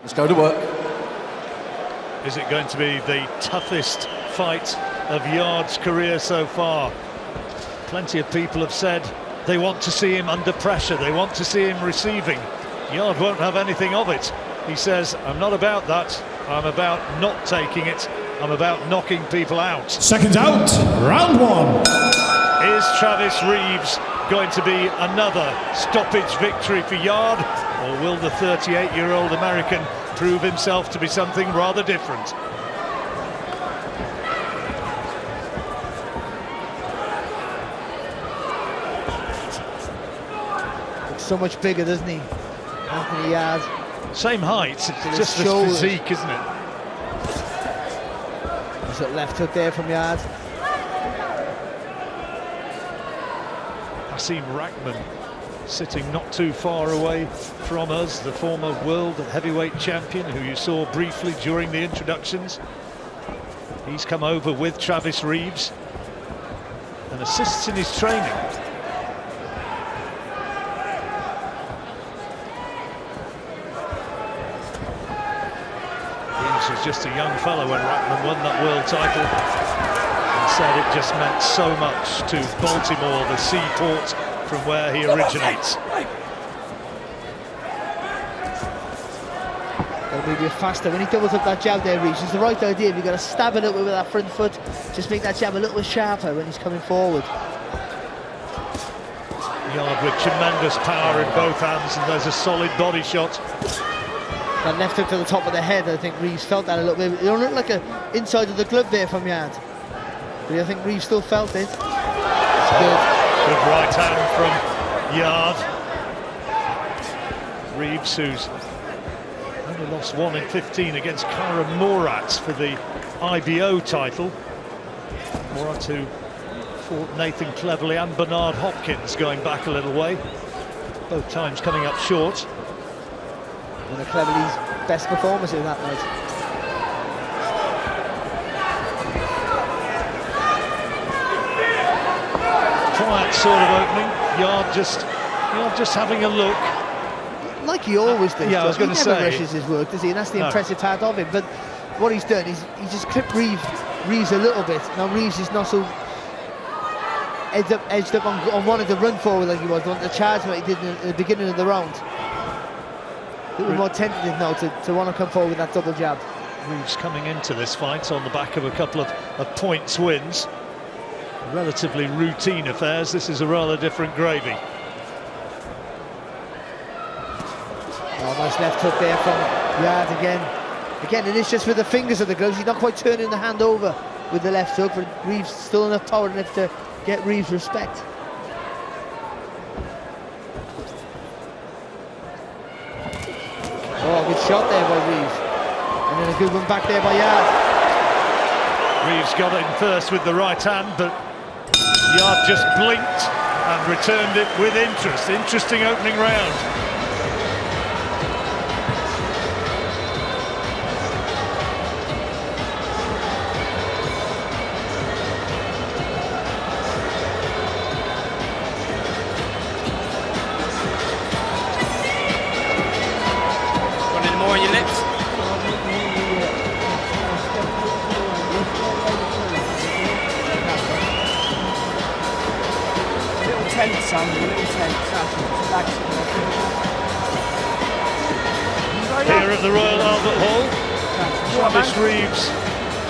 Let's go to work. Is it going to be the toughest fight of Yarde's career so far? Plenty of people have said they want to see him under pressure, they want to see him receiving. Yarde won't have anything of it. He says, I'm not about that, I'm about not taking it, I'm about knocking people out. Seconds out, round one. Is Travis Reeves going to be another stoppage victory for Yarde, or will the 38-year-old American prove himself to be something rather different? Looks so much bigger, doesn't he, Anthony Yarde? Same height, it's just the physique, isn't it? There's that left hook there from Yarde. Hasim Rahman sitting not too far away from us, the former world heavyweight champion who you saw briefly during the introductions. He's come over with Travis Reeves and assists in his training. Reeves was just a young fellow when Rahman won that world title, and said it just meant so much to Baltimore, the seaport from where he originates. Got to move a bit faster. When he doubles up that jab there, Reeves, it's the right idea. You've got to stab it up with that front foot, just make that jab a little bit sharper when he's coming forward. Yarde with tremendous power in both hands, and there's a solid body shot. That left hook to the top of the head, I think Reeves felt that a little bit. It don't look like an inside of the glove there from Yarde, but I think Reeves still felt it. It's good. Good right hand from Yarde. Reeves, who's only lost 1 in 15 against Kara Morat for the IBO title. Morat, who fought Nathan Cleverly and Bernard Hopkins going back a little way, both times coming up short. One of Cleverly's best performances that night. Quiet sort of opening. Yarde just having a look. Like he always does. Yeah, I was going to say. He never rushes his work, does he? And that's the impressive part of him. But what he's done is he just clipped Reeves a little bit. Now Reeves is not so edged up on wanting to run forward like he was, wanting to charge like he did in the beginning of the round. A little more tentative now to want to come forward with that double jab. Reeves coming into this fight on the back of a couple of points wins. Relatively routine affairs. This is a rather different gravy. Oh, nice left hook there from Yarde again. Again, it is just with the fingers of the gloves. He's not quite turning the hand over with the left hook, but Reeves still enough power enough to get Reeves respect. Oh, good shot there by Reeves. And then a good one back there by Yarde. Reeves got in first with the right hand, but Yarde just blinked and returned it with interest. Interesting opening round. Want any more on your lips? Tense, Sam, a little tense. Here at the Royal Albert Hall, Travis Reeves,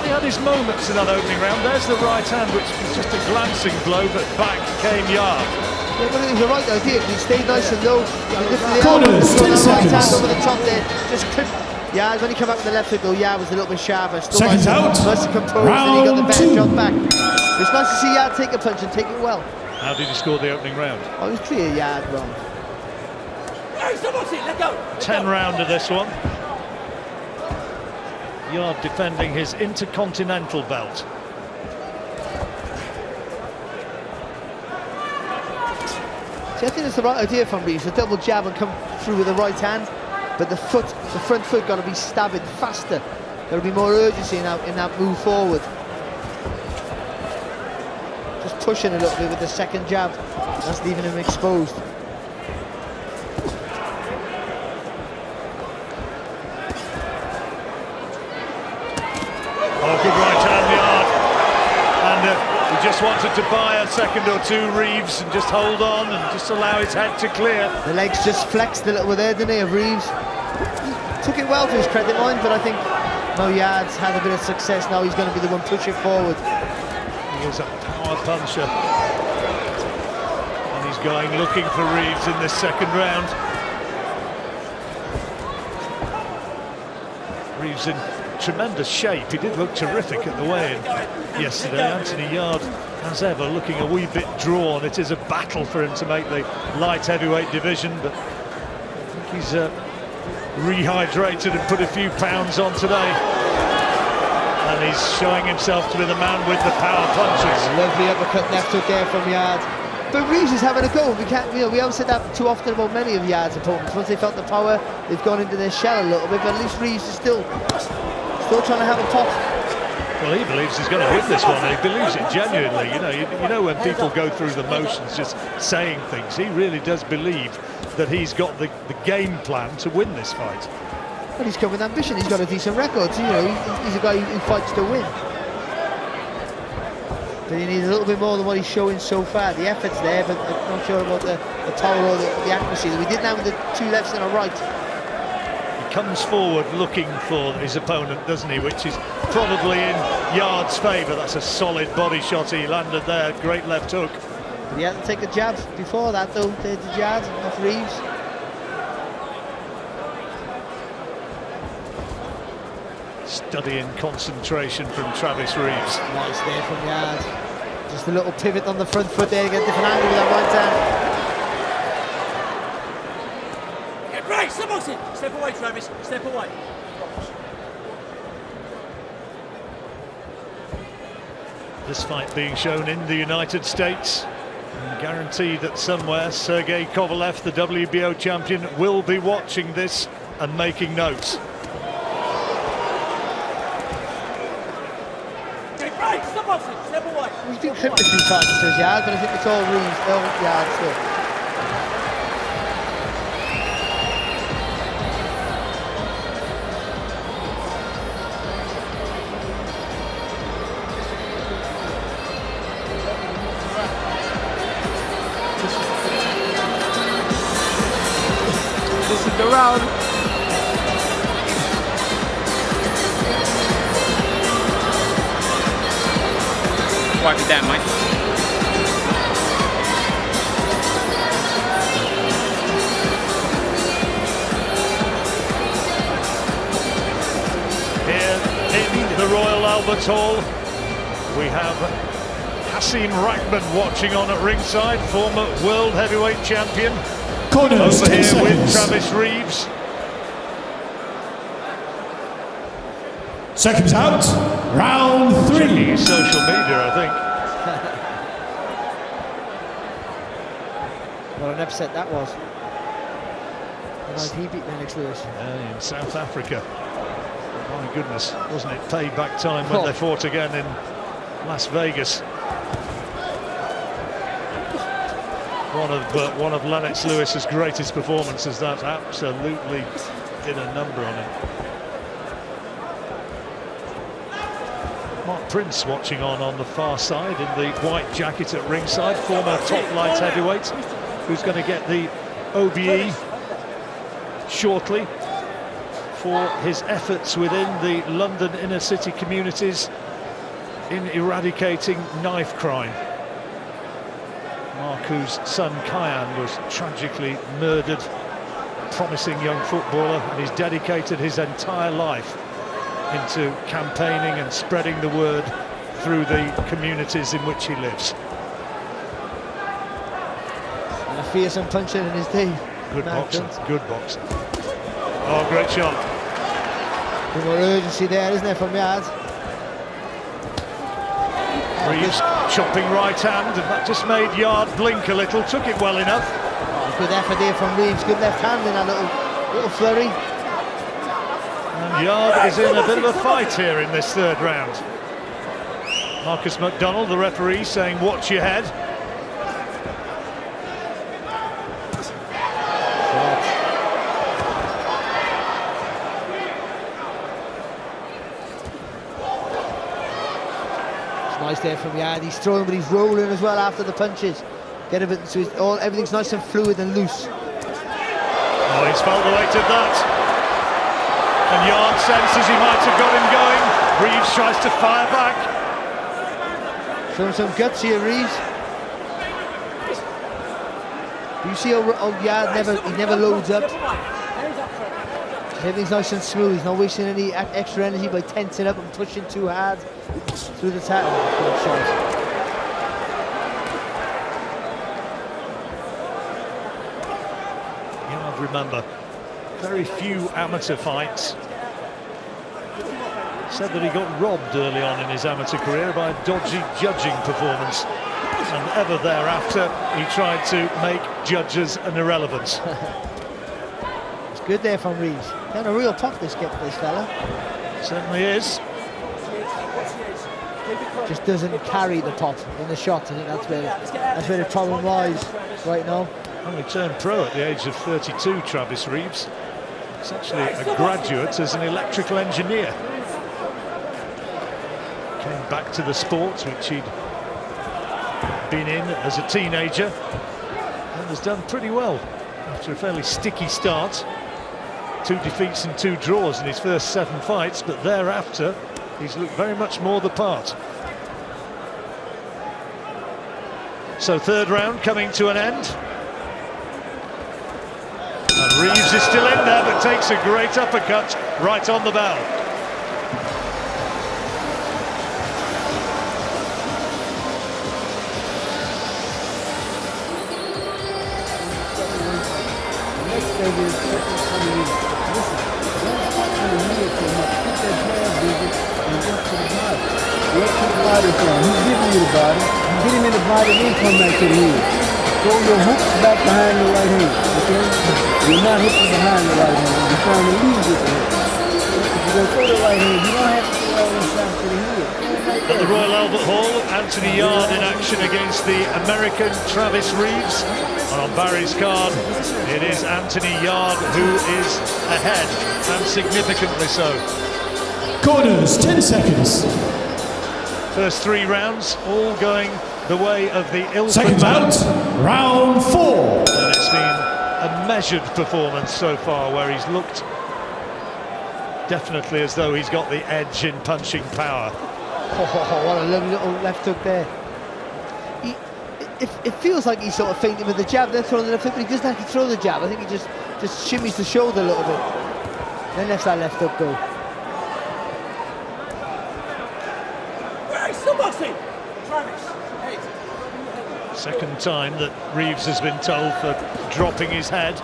he had his moments in that opening round. There's the right hand, which was just a glancing blow, but back came Yarde. Yeah, but it was the right idea. He stayed nice and low. Corners, 10 seconds. Right hand over the top there, just clipped. Yarde, when he came back with the left hook, though, Yarde was a little bit sharper. Still Seconds out. Nice and composed, and he got the better shot back. It's nice to see Yarde take a punch and take it well. How did he score the opening round? Oh, it was clear Yarde wrong. 10 rounder this one. Yarde defending his Intercontinental belt. See, I think it's the right idea from Reeves. A double jab and come through with the right hand, but the front foot got to be stabbing faster. Got to be more urgency in that move forward. Just pushing a little bit with the second jab. That's leaving him exposed. Oh, good right hand, Yarde. And he just wanted to buy a second or two, Reeves, and just hold on and just allow his head to clear. The legs just flexed a little bit there, didn't he, of Reeves? He took it well to his credit, mind, but I think now Yarde's had a bit of success. Now he's going to be the one pushing forward. He is a power puncher. And he's going looking for Reeves in this second round. Reeves in tremendous shape. He did look terrific at the weigh-in yesterday. Anthony Yarde, as ever, looking a wee bit drawn. It is a battle for him to make the light heavyweight division, but I think he's rehydrated and put a few pounds on today. And he's showing himself to be the man with the power punches. Lovely uppercut left hook there from Yarde. But Reeves is having a go. We can't, we haven't said that too often about many of Yarde's opponents. Once they felt the power, they've gone into their shell a little bit. But at least Reeves is still trying to have a pop. Well, he believes he's going to win this one. He believes it genuinely. You know when people go through the motions, just saying things. He really does believe that he's got the game plan to win this fight. Well, he's come with ambition. He's got a decent record. So, he's a guy who fights to win. But he needs a little bit more than what he's showing so far. The effort's there, but I'm not sure about the power or the accuracy. We didn't have the two lefts and a right. He comes forward looking for his opponent, doesn't he? Which is probably in Yarde's favour. That's a solid body shot he landed there. Great left hook. But he had to take a jab before that, though. The jab off Reeves. Studying concentration from Travis Reeves. Nice there from Yarde. Just a little pivot on the front foot there to get a different angle with that right hand. Get right, step boxing. Step away, Travis. Step away. This fight being shown in the United States. And guaranteed that somewhere Sergey Kovalev, the WBO champion, will be watching this and making notes. Step away. He's been clipped a few times to his Yarde, but I think it's all Reeves, Yarde still. This is the round. Wipe it down, mate. Here in the Royal Albert Hall, we have Hasim Rahman watching on at ringside, former world heavyweight champion. Corners, Over 10 here with seconds. Travis Reeves. Seconds out. Round Checking 3. his social media, I think. What an upset that was. And he beat Lennox Lewis. In South Africa. My goodness, wasn't it payback time when they fought again in Las Vegas? One of Lennox Lewis's greatest performances. That absolutely did a number on him. Mark Prince watching on the far side in the white jacket at ringside, former top light heavyweight, who's going to get the OBE shortly for his efforts within the London inner city communities in eradicating knife crime. Mark, whose son Kyan was tragically murdered, promising young footballer, and he's dedicated his entire life into campaigning and spreading the word through the communities in which he lives. And a fearsome puncher in his day. Good boxing, good boxing. Oh, great shot. A bit more urgency there, isn't there, from Yarde? Reeves chopping right hand, and that just made Yarde blink a little, took it well enough. Oh, good effort there from Reeves, good left hand in that little flurry. And Yarde is in a bit of a fight here in this third round. Marcus McDonald, the referee, saying watch your head. It's nice there from Yarde. He's throwing, but he's rolling as well after the punches. Get a bit, so everything's nice and fluid and loose. Oh, he's felt the weight of that. And Yarde senses he might have got him going. Reeves tries to fire back. Showing some guts here, Reeves. You see how Yarde never loads up. Everything's nice and smooth. He's not wasting any extra energy by tensing up and pushing too hard through the tackle. Good shot. Yarde, remember, very few amateur fights. Said that he got robbed early on in his amateur career by a dodgy judging performance, and ever thereafter he tried to make judges an irrelevance. It's good there from Reeves. Got a real pop this fella. Certainly is. Just doesn't carry the pop in the shot. I think that's where the problem lies right now. Only turned pro at the age of 32, Travis Reeves. He's actually a graduate as an electrical engineer. Came back to the sport which he'd been in as a teenager and has done pretty well after a fairly sticky start. 2 defeats and 2 draws in his first 7 fights, but thereafter he's looked very much more the part. So 3rd round coming to an end. And Reeves is still in there, but takes a great uppercut right on the bell. He's giving you the body. Get him in the body, then come back to the head. Throw your hooks back behind the right hand, okay? You're not hooking behind the right hand. You're trying to lead with the head. If you're going to throw the right hand, you don't have to throw all inside to the head. At the Royal Albert Hall, Anthony Yarde in action against the American Travis Reeves. And on Barry's card, it is Anthony Yarde who is ahead, and significantly so. Corners, 10 seconds. First 3 rounds, all going the way of the Ilford. Second bout, round 4. And it's been a measured performance so far, where he's looked definitely as though he's got the edge in punching power. Oh, what a lovely little left hook there. It feels like he's sort of feinting with the jab, then throwing the left hook, but he doesn't actually throw the jab. I think he just shimmies the shoulder a little bit, then lets that left hook go. Second time that Reeves has been told for dropping his head.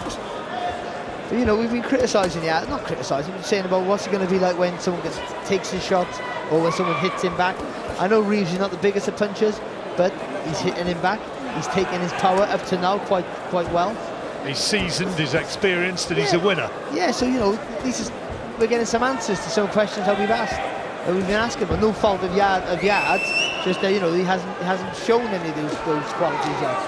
But, you know, we've been criticising Yarde, not criticising, but saying about what's it going to be like when someone takes his shot or when someone hits him back. I know Reeves is not the biggest of punchers, but he's hitting him back. He's taken his power up to now quite well. He's seasoned, he's experienced, and he's a winner. Yeah, so, you know, we're getting some answers to some questions that we've been asking, but no fault of Yarde. Just you know, he hasn't shown any of those qualities yet.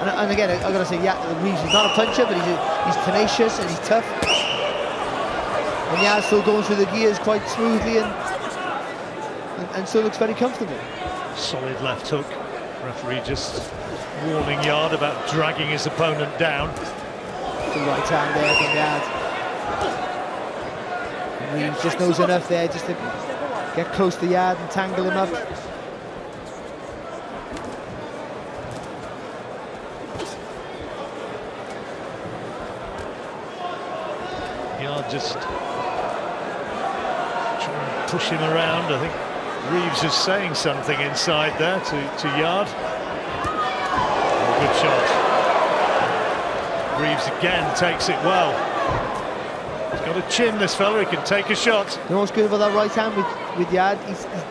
And again, I've got to say, Reeves is not a puncher, but he's tenacious and he's tough. And Yarde's still going through the gears quite smoothly and still looks very comfortable. Solid left hook. Referee just warning Yarde about dragging his opponent down. The right hand there from Yarde. And Reeves just knows enough there just to get close to Yarde and tangle him up. Yarde just trying to push him around. I think Reeves is saying something inside there to Yarde. Good shot. Reeves again takes it well. He's got a chin, this fella. He can take a shot. You know what's good about that right hand with Yarde?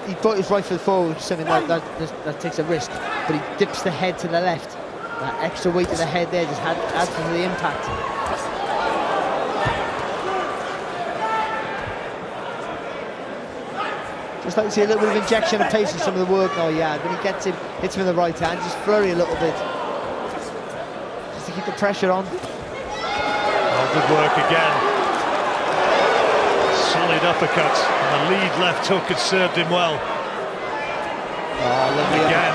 He brought his right foot forward, which is something that takes a risk, but he dips the head to the left. That extra weight to the head there just adds to the impact. Just like to see a little bit of injection of pace in some of the work now, Yarde. When he hits him in the right hand, just flurry a little bit, just to keep the pressure on. Oh, good work again. Solid uppercut, and the lead left hook had served him well. Oh, lovely. Again.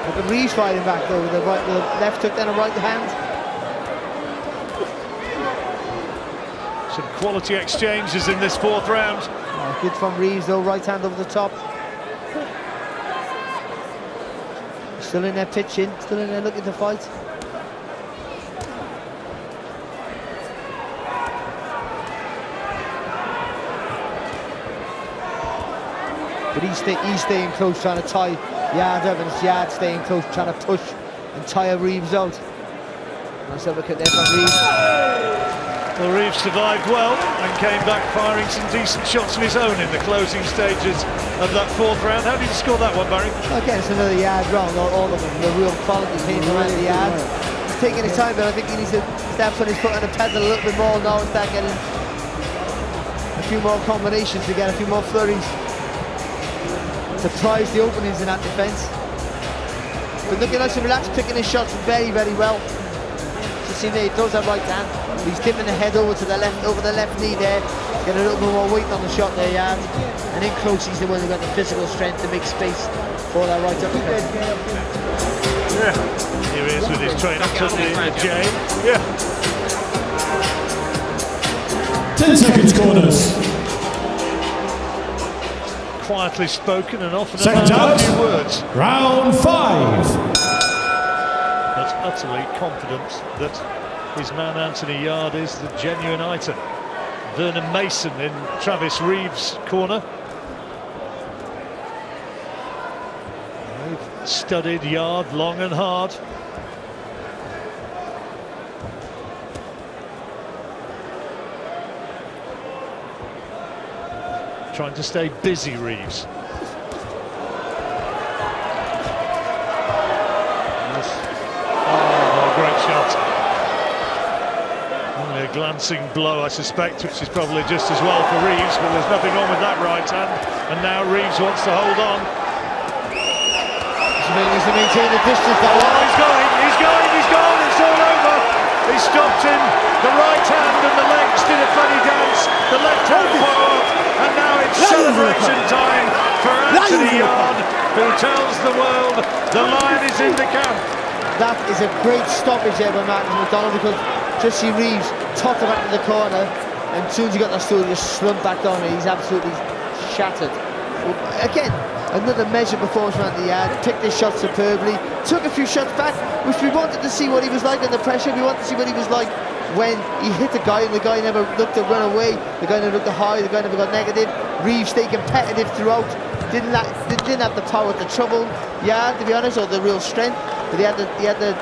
Look at Reeves fighting back though with the left hook, then a right hand. Some quality exchanges in this fourth round. Oh, good from Reeves though, right hand over the top. Still in there pitching, still in there looking to fight. But he's staying close, trying to tie Yarde up, and it's Yarde staying close, trying to push and tire Reeves out. Nice uppercut there from Reeves. Well, Reeves survived well and came back firing some decent shots of his own in the closing stages of that fourth round. How did you score that one, Barry? Again, it's another Yarde round, all of them. The real quality came around the Yarde. He's taking his time, but I think he needs to start putting his foot on the pedal a little bit more now and start getting a few more combinations to get a few more flurries. Surprise the openings in that defence. But looking nice and relaxed, picking his shots very, very well. You see there, he throws that right hand. He's tipping the head over to the left, over the left knee there. Getting a little bit more weight on the shot there, Yarde. And in close, he's the one who got the physical strength to make space for that right uppercut. Yeah. Here he is with his trainer, the J. Yeah. 10 seconds corners. Quietly spoken and often Second a out. few words. Round 5. But utterly confident that his man Anthony Yarde is the genuine item. Vernon Mason in Travis Reeves' corner. They've studied Yarde long and hard. Trying to stay busy, Reeves. Oh, great shot. Only a glancing blow, I suspect, which is probably just as well for Reeves, but there's nothing wrong with that right hand. And now Reeves wants to hold on. Needs to maintain the distance. Oh, he's going, it's all over. He stopped him, the right hand and the legs did a funny dance, the left hand forward, and now it's celebration time for Anthony Yarde, who tells the world the line is in the camp. That is a great stoppage there by Martin McDonald, because just see Reeves toss him back to the corner, and as soon as he got that stool, he just slumped back down and he's absolutely shattered. Again, another measured performance from Anthony Yarde, picked his shot superbly, took a few shots back, which we wanted to see what he was like under pressure. We wanted to see what he was like when he hit the guy and the guy never looked to run away, the guy never looked to hide, the guy never got negative. Reeves stayed competitive throughout, didn't have the power to trouble Yarde, to be honest, or the real strength, but he had the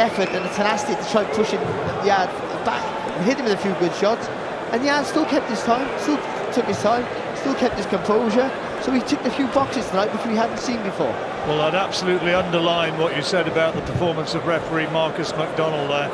effort and the tenacity to try pushing Yarde back and hit him with a few good shots, and Yarde still kept his time, still took his time, still kept his composure. So he ticked a few boxes tonight which we hadn't seen before. Well, I'd absolutely underline what you said about the performance of referee Marcus McDonald there.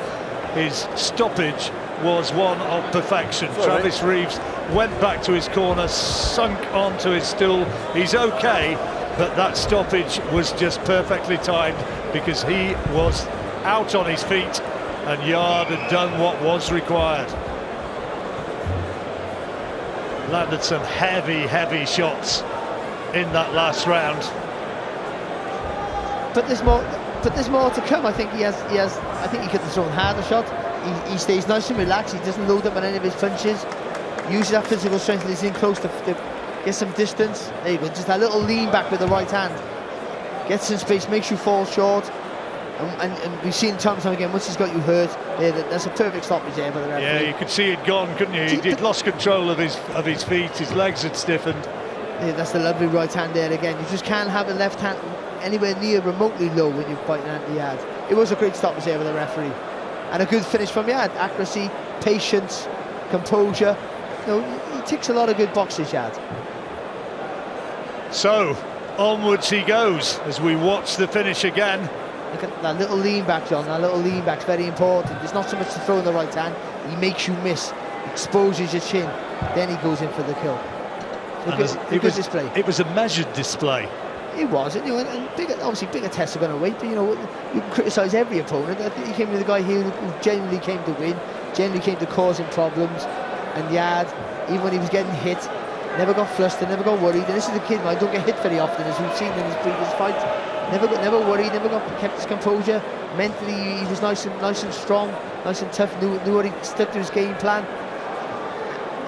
His stoppage was one of perfection. Travis Reeves went back to his corner, sunk onto his stool. He's okay, but that stoppage was just perfectly timed because he was out on his feet and Yarde had done what was required. Landed some heavy shots in that last round. But there's more to come. I think he has. I think he could have thrown harder shot. He stays nice and relaxed. He doesn't load up on any of his punches. Uses that physical strength when he's in close to get some distance. There you go. Just a little lean back with the right hand. Gets in space, makes you fall short. And we've seen time and time again, once he's got you hurt, that's a perfect stoppage there by the referee. Yeah, you could see it gone, couldn't you? He'd lost control of his feet, his legs had stiffened. Yeah, that's the lovely right hand there again. You just can't have a left hand anywhere near remotely low when you're fighting Anthony Yarde. It was a great stoppage there by the referee. And a good finish from Yarde. Accuracy, patience, composure. You know, he ticks a lot of good boxes, Yarde. So, onwards he goes as we watch the finish again. Look at that little lean back, John. That little lean back's very important. There's not so much to throw in the right hand. He makes you miss, exposes your chin, then he goes in for the kill. Good display. It was a measured display. It was, you know, and obviously bigger tests are going to wait. But you know, you can criticise every opponent. I think he came with a guy here who genuinely came to win, genuinely came to cause him problems. And Yarde, even when he was getting hit, never got flustered, never got worried. And this is the kid, man, don't get hit very often, as we've seen in his previous fights. Never worried, kept his composure. Mentally, he was nice and strong, nice and tough. Knew what he stuck to his game plan.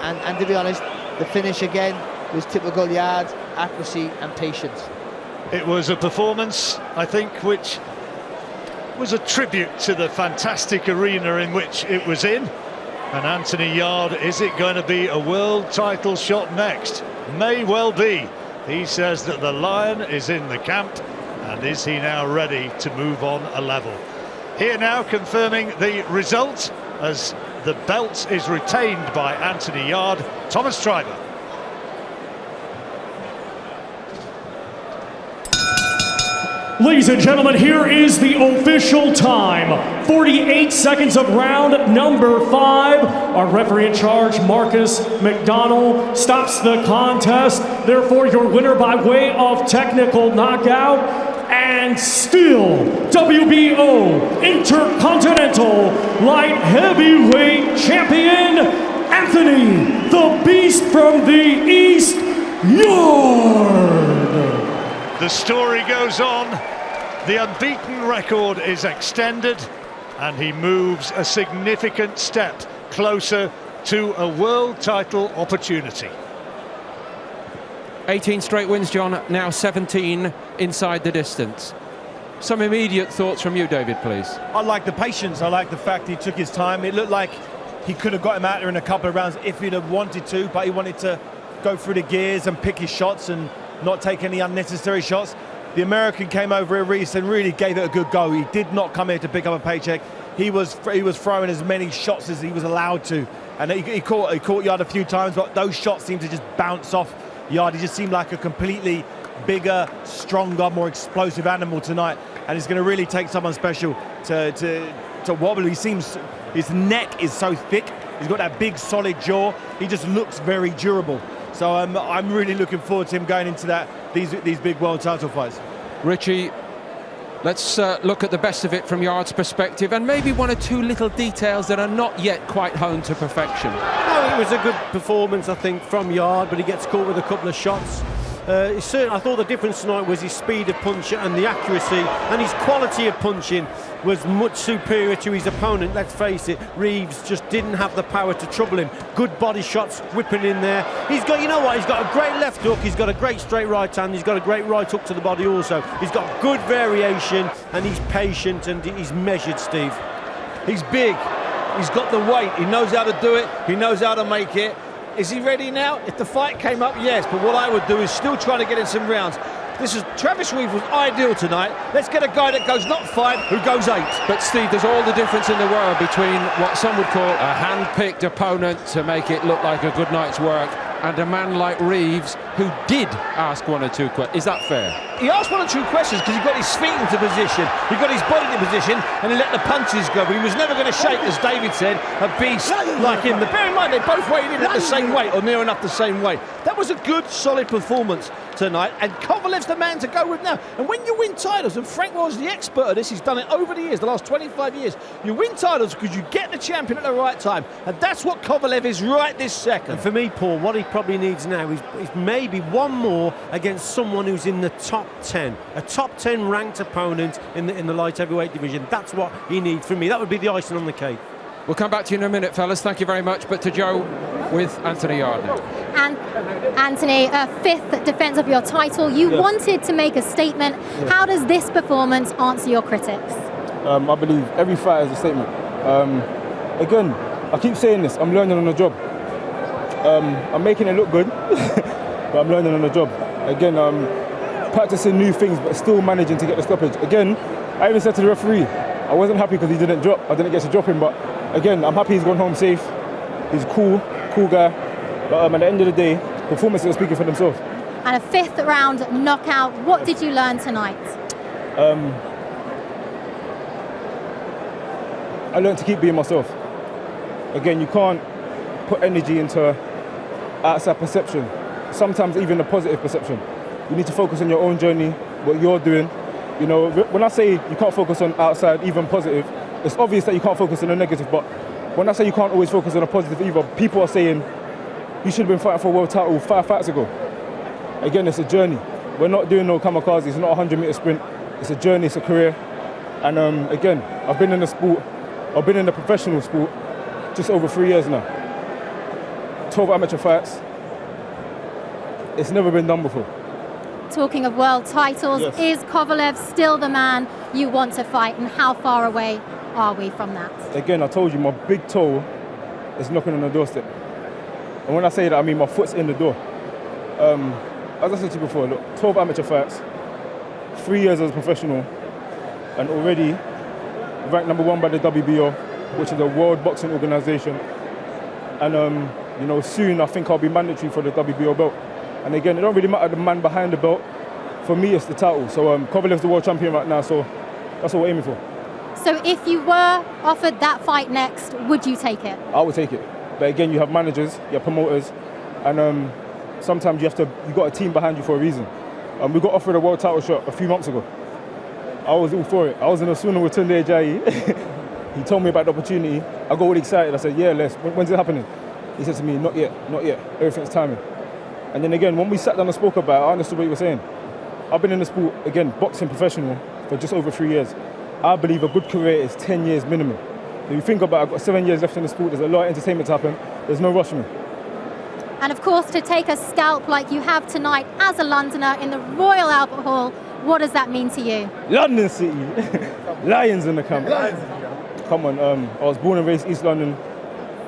And to be honest, the finish again was typical Yarde, accuracy and patience. It was a performance, I think, which was a tribute to the fantastic arena in which it was in. And Anthony Yarde, is it going to be a world title shot next? May well be. He says that the Lion is in the camp, and is he now ready to move on a level? Here now confirming the result as the belt is retained by Anthony Yarde, Thomas Treiber. Ladies and gentlemen, here is the official time. 48 seconds of round number 5. Our referee in charge, Marcus McDonald, stops the contest. Therefore, your winner by way of technical knockout and still WBO Intercontinental Light Heavyweight Champion, Anthony the Beast from the East, Yarde. The story goes on, the unbeaten record is extended, and he moves a significant step closer to a world title opportunity. 18 straight wins, John, now 17 inside the distance. Some immediate thoughts from you, David, please. I like the patience, I like the fact he took his time. It looked like he could have got him out there in a couple of rounds if he'd have wanted to, but he wanted to go through the gears and pick his shots and not take any unnecessary shots. The American came over at Reeves and really gave it a good go. He did not come here to pick up a paycheck. He was throwing as many shots as he was allowed to, and he caught Yarde a few times, but those shots seemed to just bounce off Yarde. He just seemed like a completely bigger, stronger, more explosive animal tonight, and it's going to really take someone special to wobble. He seems, his neck is so thick. He's got that big, solid jaw. He just looks very durable. So I'm really looking forward to him going into these big world title fights. Richie, let's look at the best of it from Yarde's perspective, and maybe one or two little details that are not yet quite honed to perfection. No, it was a good performance, I think, from Yarde, but he gets caught with a couple of shots. I thought the difference tonight was his speed of punch and the accuracy, and his quality of punching was much superior to his opponent. Let's face it, Reeves just didn't have the power to trouble him. Good body shots whipping in there. He's got, you know what, he's got a great left hook, he's got a great straight right hand, he's got a great right hook to the body also. He's got good variation, and he's patient and he's measured, Steve. He's big, he's got the weight, he knows how to do it, he knows how to make it. Is he ready now? If the fight came up, yes, but what I would do is still try to get in some rounds. Travis Reeves was ideal tonight. Let's get a guy that goes not 5, who goes 8. But Steve, there's all the difference in the world between what some would call a hand-picked opponent to make it look like a good night's work, and a man like Reeves who did ask one or two questions. Is that fair? He asked one or two questions because he got his feet into position, he got his body into position, and he let the punches go. But he was never going to shake, as David said, a beast like him. But bear in mind, they both weighed in at the same weight, or near enough the same weight. That was a good, solid performance tonight, and Kovalev's the man to go with now. And when you win titles, and Frank was the expert at this, he's done it over the years, the last 25 years, you win titles because you get the champion at the right time, and that's what Kovalev is right this second. And for me, Paul, what he probably needs now is maybe one more against someone who's in the top 10, a top 10 ranked opponent in the light heavyweight division. That's what he needs. For me, that would be the icing on the cake. We'll come back to you in a minute, fellas. Thank you very much. But to Joe with Anthony Yarde now. And Anthony, 5th defence of your title. You wanted to make a statement. How does this performance answer your critics? I believe every fight is a statement. Again, I keep saying this, I'm learning on the job. I'm making it look good, but I'm learning on the job. Again, practicing new things, but still managing to get the stoppage. Again, I even said to the referee, I wasn't happy because he didn't drop. I didn't get to drop him, but again, I'm happy he's gone home safe. He's a cool guy. But at the end of the day, performances are speaking for themselves. And a 5th round knockout. What did you learn tonight? I learned to keep being myself. Again, you can't put energy into outside perception. Sometimes even a positive perception. You need to focus on your own journey, what you're doing. You know, when I say you can't focus on outside, even positive, it's obvious that you can't focus on the negative, but when I say you can't always focus on a positive either, people are saying he should have been fighting for a world title 5 fights ago. Again, it's a journey. We're not doing no kamikaze. It's not a 100-meter sprint. It's a journey. It's a career. And again, I've been in the sport. I've been in the professional sport just over 3 years now. 12 amateur fights. It's never been done before. Talking of world titles, Yes. is Kovalev still the man you want to fight, and how far away are we from that? Again, I told you, my big toe is knocking on the doorstep. And when I say that, I mean my foot's in the door. As I said to you before, look, 12 amateur fights, 3 years as a professional, and already ranked #1 by the WBO, which is a world boxing organization. And you know, soon I think I'll be mandatory for the WBO belt. And again, it don't really matter the man behind the belt. For me, it's the title. So Kovalev's the world champion right now, so that's what we're aiming for. So if you were offered that fight next, would you take it? I would take it. But again, you have managers, you have promoters, and sometimes you got a team behind you for a reason. We got offered a world title shot a few months ago. I was all for it. I was in a sauna with Tunde Ajayi. He told me about the opportunity. I got all excited. I said, yeah, when's it happening? He said to me, not yet, everything's timing. And then again, when we sat down and spoke about it, I understood what you were saying. I've been in the sport, again, boxing professional for just over 3 years. I believe a good career is 10 years minimum. If you think about it, I've got 7 years left in the sport, there's a lot of entertainment to happen, there's no rush for me. And of course, to take a scalp like you have tonight as a Londoner in the Royal Albert Hall, what does that mean to you? London City, Lions in the camp. Come on, I was born and raised East London.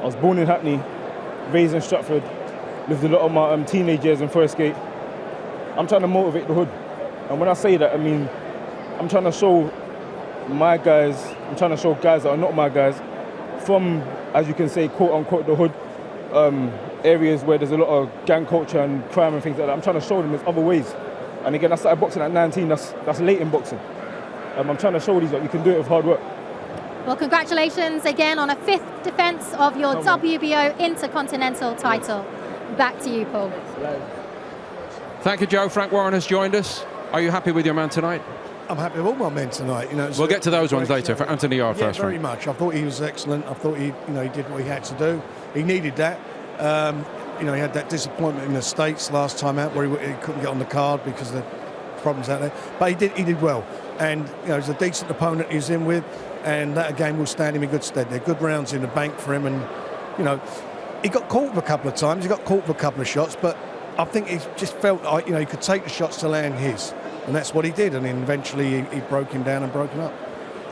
I was born in Hackney, raised in Stratford, lived a lot of my teenage years in Forest Gate. I'm trying to motivate the hood. And when I say that, I mean, I'm trying to show my guys, I'm trying to show guys that are not my guys from, as you can say, quote unquote, the hood, areas where there's a lot of gang culture and crime and things like that. I'm trying to show them there's other ways. And again, I started boxing at 19, that's late in boxing. I'm trying to show these that you can do it with hard work. Well, congratulations again on a 5th defence of your WBO Intercontinental title. Back to you, Paul. Thank you, Joe. Frank Warren has joined us. Are you happy with your man tonight? I'm happy with all my men tonight. You know, we'll get to those ones later. For Anthony Yarde first. Very much. I thought he was excellent. I thought he did what he had to do. He needed that. He had that disappointment in the States last time out where he couldn't get on the card because of the problems out there. But he did well. And he's a decent opponent he's in with, and that again will stand him in good stead. They're good rounds in the bank for him, and he got caught with a couple of times. He got caught with a couple of shots, but I think he just felt like he could take the shots to land his, and that's what he did. And then eventually he broke him down and broke him up.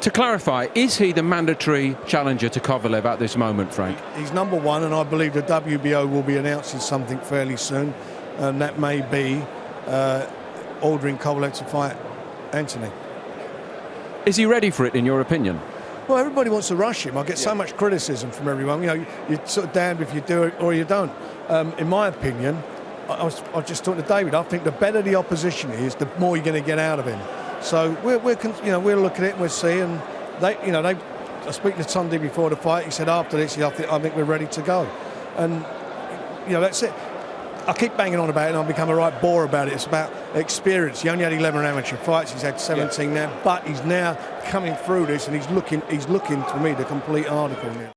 To clarify, is he the mandatory challenger to Kovalev at this moment, Frank? He's #1, and I believe the WBO will be announcing something fairly soon, and that may be ordering Kovalev to fight Anthony. Is he ready for it, in your opinion? Well, everybody wants to rush him. I get so much criticism from everyone. You're sort of damned if you do it or you don't. In my opinion, I was just talking to David. I think the better the opposition is, the more you're going to get out of him. So we'll look at it and we'll see. And I was speaking to Tunde before the fight. He said after this, I think we're ready to go. And that's it. I keep banging on about it, and I've become a right bore about it. It's about experience. He only had 11 amateur fights. He's had 17 now, but he's now coming through this, and he's looking to me the complete article now.